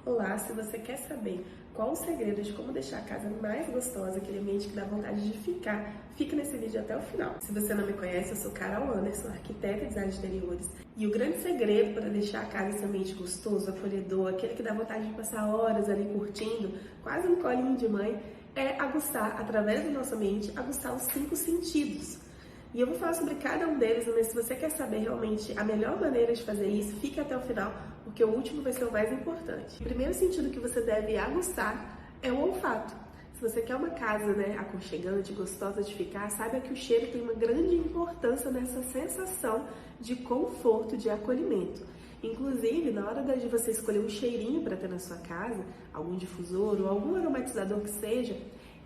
Olá, se você quer saber qual o segredo de como deixar a casa mais gostosa, aquele ambiente que dá vontade de ficar, fica nesse vídeo até o final. Se você não me conhece, eu sou Carol Anderson, arquiteta e design de interiores. E o grande segredo para deixar a casa esse ambiente gostoso, acolhedor, aquele que dá vontade de passar horas ali curtindo, quase um colinho de mãe, é aguçar, através do nosso ambiente, aguçar os 5 sentidos. E eu vou falar sobre cada um deles, mas se você quer saber realmente a melhor maneira de fazer isso, fique até o final, porque o último vai ser o mais importante. O primeiro sentido que você deve aguçar é o olfato. Se você quer uma casa, aconchegante, gostosa de ficar, saiba que o cheiro tem uma grande importância nessa sensação de conforto, de acolhimento. Inclusive, na hora de você escolher um cheirinho para ter na sua casa, algum difusor ou algum aromatizador que seja,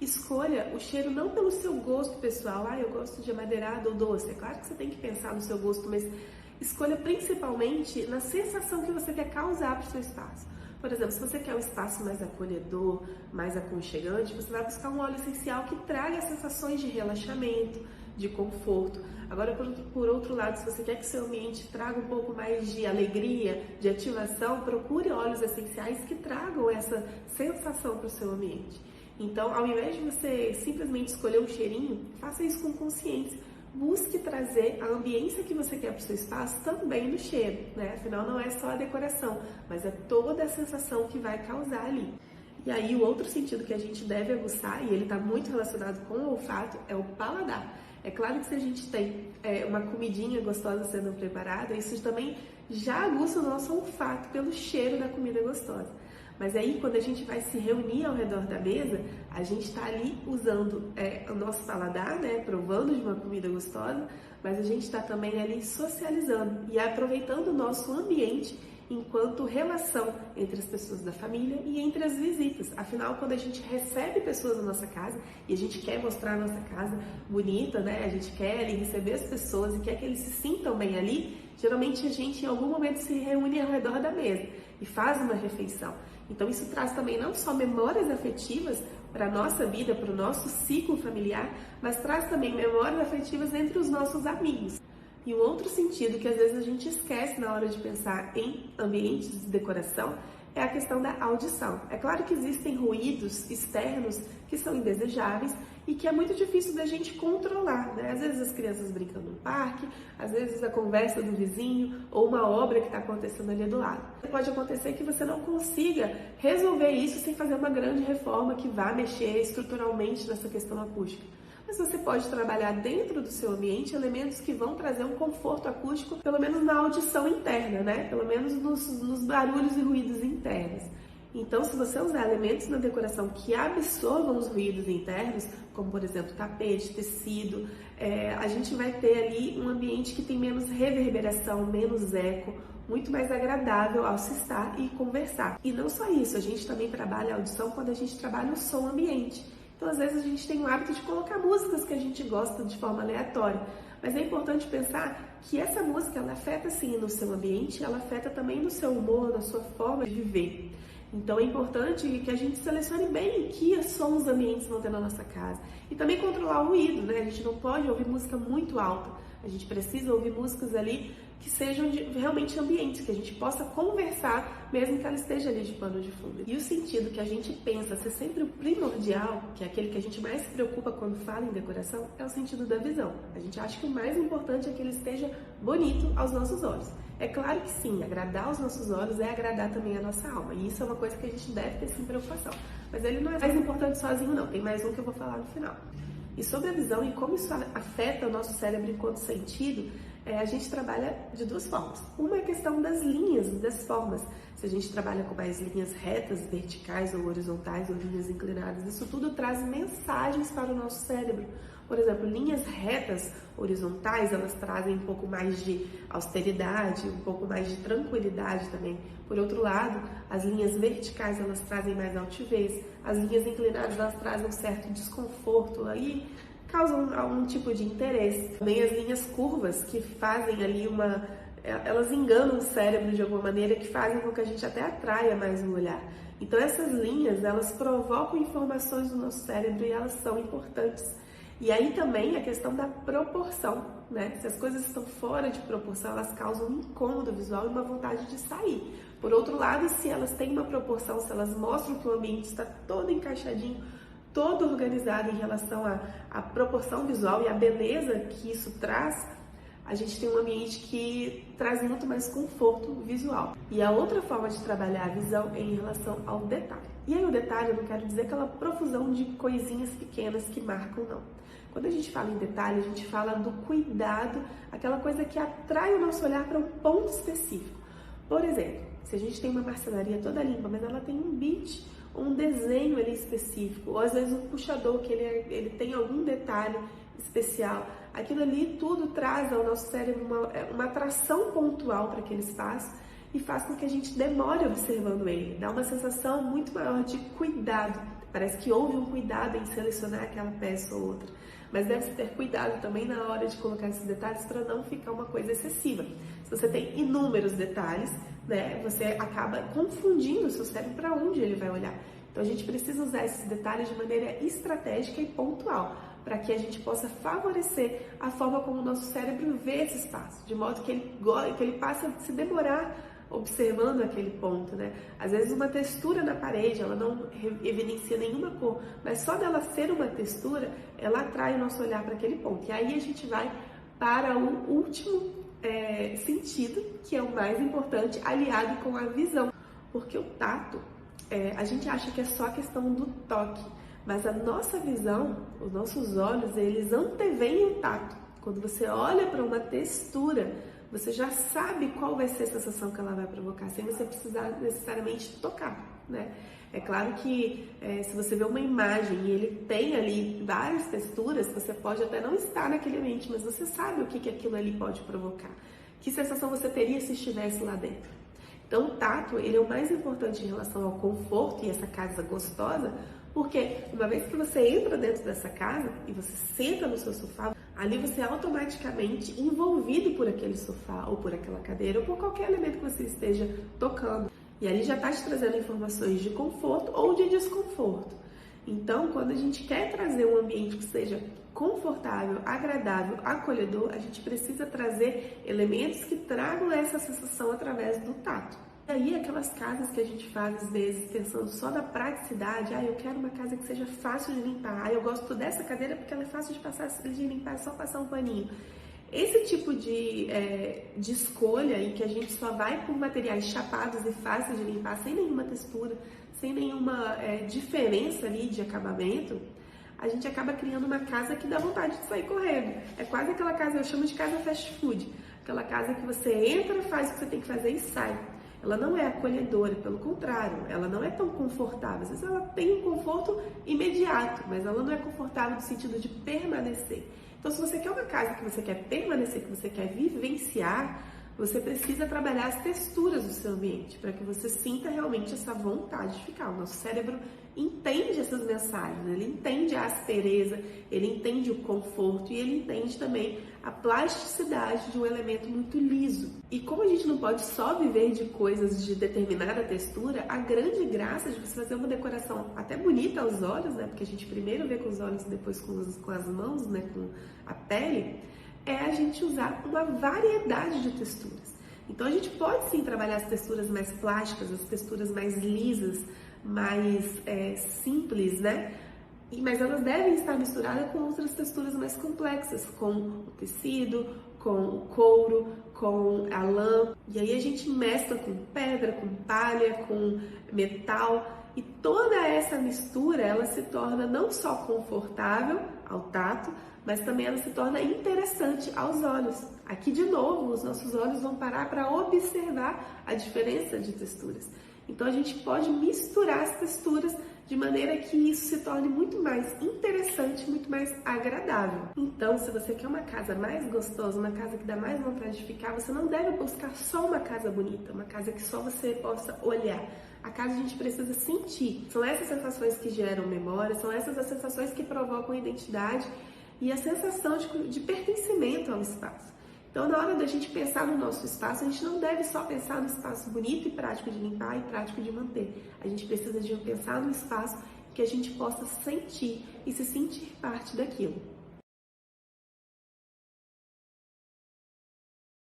escolha o cheiro não pelo seu gosto pessoal, eu gosto de amadeirado ou doce. É claro que você tem que pensar no seu gosto, mas escolha principalmente na sensação que você quer causar para o seu espaço. Por exemplo, se você quer um espaço mais acolhedor, mais aconchegante, você vai buscar um óleo essencial que traga sensações de relaxamento, de conforto. Agora, por outro lado, se você quer que seu ambiente traga um pouco mais de alegria, de ativação, procure óleos essenciais que tragam essa sensação para o seu ambiente. Então, ao invés de você simplesmente escolher um cheirinho, faça isso com consciência. Busque trazer a ambiência que você quer para o seu espaço também no cheiro, Afinal, não é só a decoração, mas é toda a sensação que vai causar ali. E aí, o outro sentido que a gente deve aguçar, e ele está muito relacionado com o olfato, é o paladar. É claro que se a gente tem uma comidinha gostosa sendo preparada, isso também já aguça o nosso olfato pelo cheiro da comida gostosa. Mas aí, quando a gente vai se reunir ao redor da mesa, a gente está ali usando o nosso paladar, provando de uma comida gostosa, mas a gente está também ali socializando e aproveitando o nosso ambiente enquanto relação entre as pessoas da família e entre as visitas. Afinal, quando a gente recebe pessoas na nossa casa e a gente quer mostrar a nossa casa bonita, a gente quer ali receber as pessoas e quer que eles se sintam bem ali, geralmente a gente em algum momento se reúne ao redor da mesa e faz uma refeição. Então isso traz também não só memórias afetivas para a nossa vida, para o nosso ciclo familiar, mas traz também memórias afetivas entre os nossos amigos. E um outro sentido que às vezes a gente esquece na hora de pensar em ambientes de decoração é a questão da audição. É claro que existem ruídos externos que são indesejáveis e que é muito difícil da gente controlar, Às vezes as crianças brincando no parque, às vezes a conversa do vizinho ou uma obra que está acontecendo ali do lado. Pode acontecer que você não consiga resolver isso sem fazer uma grande reforma que vá mexer estruturalmente nessa questão acústica. Mas você pode trabalhar dentro do seu ambiente elementos que vão trazer um conforto acústico, pelo menos na audição interna, Pelo menos nos barulhos e ruídos internos. Então, se você usar elementos na decoração que absorvam os ruídos internos, como por exemplo tapete, tecido, a gente vai ter ali um ambiente que tem menos reverberação, menos eco, muito mais agradável ao se estar e conversar. E não só isso, a gente também trabalha a audição quando a gente trabalha o som ambiente. Então, às vezes, a gente tem o hábito de colocar músicas que a gente gosta de forma aleatória. Mas é importante pensar que essa música, ela afeta sim no seu ambiente, ela afeta também no seu humor, na sua forma de viver. Então, é importante que a gente selecione bem que sons ambientes vão ter na nossa casa. E também controlar o ruído, A gente não pode ouvir música muito alta. A gente precisa ouvir músicas ali que sejam realmente ambientes, que a gente possa conversar, mesmo que ela esteja ali de pano de fundo. E o sentido que a gente pensa ser sempre o primordial, que é aquele que a gente mais se preocupa quando fala em decoração, é o sentido da visão. A gente acha que o mais importante é que ele esteja bonito aos nossos olhos. É claro que sim, agradar os nossos olhos é agradar também a nossa alma. E isso é uma coisa que a gente deve ter sim preocupação. Mas ele não é mais importante sozinho, não. Tem mais um que eu vou falar no final. E sobre a visão e como isso afeta o nosso cérebro enquanto sentido, a gente trabalha de 2 formas. Uma é a questão das linhas, das formas. Se a gente trabalha com mais linhas retas, verticais ou horizontais ou linhas inclinadas, isso tudo traz mensagens para o nosso cérebro. Por exemplo, linhas retas, horizontais, elas trazem um pouco mais de austeridade, um pouco mais de tranquilidade também. Por outro lado, as linhas verticais, elas trazem mais altivez. As linhas inclinadas, elas trazem um certo desconforto aí, causam algum tipo de interesse. Também as linhas curvas, que fazem ali elas enganam o cérebro de alguma maneira, que fazem com que a gente até atraia mais o olhar. Então essas linhas, elas provocam informações no nosso cérebro e elas são importantes. E aí também a questão da proporção, Se as coisas estão fora de proporção, elas causam um incômodo visual e uma vontade de sair. Por outro lado, se elas têm uma proporção, se elas mostram que o ambiente está todo encaixadinho, todo organizado em relação à proporção visual e à beleza que isso traz, a gente tem um ambiente que traz muito mais conforto visual. E a outra forma de trabalhar a visão é em relação ao detalhe. E aí o detalhe, eu não quero dizer aquela profusão de coisinhas pequenas que marcam, não. Quando a gente fala em detalhe, a gente fala do cuidado, aquela coisa que atrai o nosso olhar para um ponto específico. Por exemplo, se a gente tem uma marcenaria toda limpa, mas ela tem um beat, um desenho ali específico, ou às vezes um puxador que ele tem algum detalhe especial, aquilo ali tudo traz ao nosso cérebro uma atração pontual para aquele espaço e faz com que a gente demore observando ele, dá uma sensação muito maior de cuidado. Parece que houve um cuidado em selecionar aquela peça ou outra, mas deve-se ter cuidado também na hora de colocar esses detalhes para não ficar uma coisa excessiva. Se você tem inúmeros detalhes, né, você acaba confundindo o seu cérebro para onde ele vai olhar. Então a gente precisa usar esses detalhes de maneira estratégica e pontual, para que a gente possa favorecer a forma como o nosso cérebro vê esse espaço, de modo que ele passe a se demorar observando aquele ponto, né? Às vezes uma textura na parede, ela não evidencia nenhuma cor, mas só dela ser uma textura, ela atrai o nosso olhar para aquele ponto. E aí a gente vai para o último sentido, que é o mais importante, aliado com a visão. Porque o tato, a gente acha que é só a questão do toque, mas a nossa visão, os nossos olhos, eles anteveem o tato. Quando você olha para uma textura, você já sabe qual vai ser a sensação que ela vai provocar, sem você precisar necessariamente tocar, né? É claro que se você vê uma imagem e ele tem ali várias texturas, você pode até não estar naquele ambiente, mas você sabe o que aquilo ali pode provocar. Que sensação você teria se estivesse lá dentro? Então o tato, ele é o mais importante em relação ao conforto e essa casa gostosa, porque uma vez que você entra dentro dessa casa e você senta no seu sofá, ali você é automaticamente envolvido por aquele sofá, ou por aquela cadeira, ou por qualquer elemento que você esteja tocando. E ali já está te trazendo informações de conforto ou de desconforto. Então, quando a gente quer trazer um ambiente que seja confortável, agradável, acolhedor, a gente precisa trazer elementos que tragam essa sensação através do tato. E aí, aquelas casas que a gente faz, às vezes, pensando só na praticidade, eu quero uma casa que seja fácil de limpar, eu gosto dessa cadeira porque ela é fácil de limpar, é só passar um paninho. Esse tipo de escolha em que a gente só vai por materiais chapados e fáceis de limpar, sem nenhuma textura, sem nenhuma diferença ali de acabamento, a gente acaba criando uma casa que dá vontade de sair correndo. É quase aquela casa, eu chamo de casa fast food, aquela casa que você entra, faz o que você tem que fazer e sai. Ela não é acolhedora, pelo contrário, ela não é tão confortável. Às vezes ela tem um conforto imediato, mas ela não é confortável no sentido de permanecer. Então, se você quer uma casa que você quer permanecer, que você quer vivenciar, você precisa trabalhar as texturas do seu ambiente, para que você sinta realmente essa vontade de ficar. O nosso cérebro entende essas mensagens, ele entende a aspereza, ele entende o conforto e ele entende também a plasticidade de um elemento muito liso. E como a gente não pode só viver de coisas de determinada textura, a grande graça de você fazer uma decoração até bonita aos olhos, né? Porque a gente primeiro vê com os olhos e depois com as mãos, né? Com a pele, é a gente usar uma variedade de texturas. Então a gente pode sim trabalhar as texturas mais plásticas, as texturas mais lisas, mais simples, né? Mas elas devem estar misturadas com outras texturas mais complexas, com o tecido, com o couro, com a lã. E aí a gente mescla com pedra, com palha, com metal. E toda essa mistura, ela se torna não só confortável ao tato, mas também ela se torna interessante aos olhos. Aqui, de novo, os nossos olhos vão parar para observar a diferença de texturas. Então, a gente pode misturar as texturas de maneira que isso se torne muito mais interessante, muito mais agradável. Então, se você quer uma casa mais gostosa, uma casa que dá mais vontade de ficar, você não deve buscar só uma casa bonita, uma casa que só você possa olhar. A casa a gente precisa sentir. São essas sensações que geram memória, são essas as sensações que provocam identidade e a sensação de pertencimento ao espaço. Então, na hora da gente pensar no nosso espaço, a gente não deve só pensar no espaço bonito e prático de limpar e prático de manter. A gente precisa de pensar no espaço que a gente possa sentir e se sentir parte daquilo.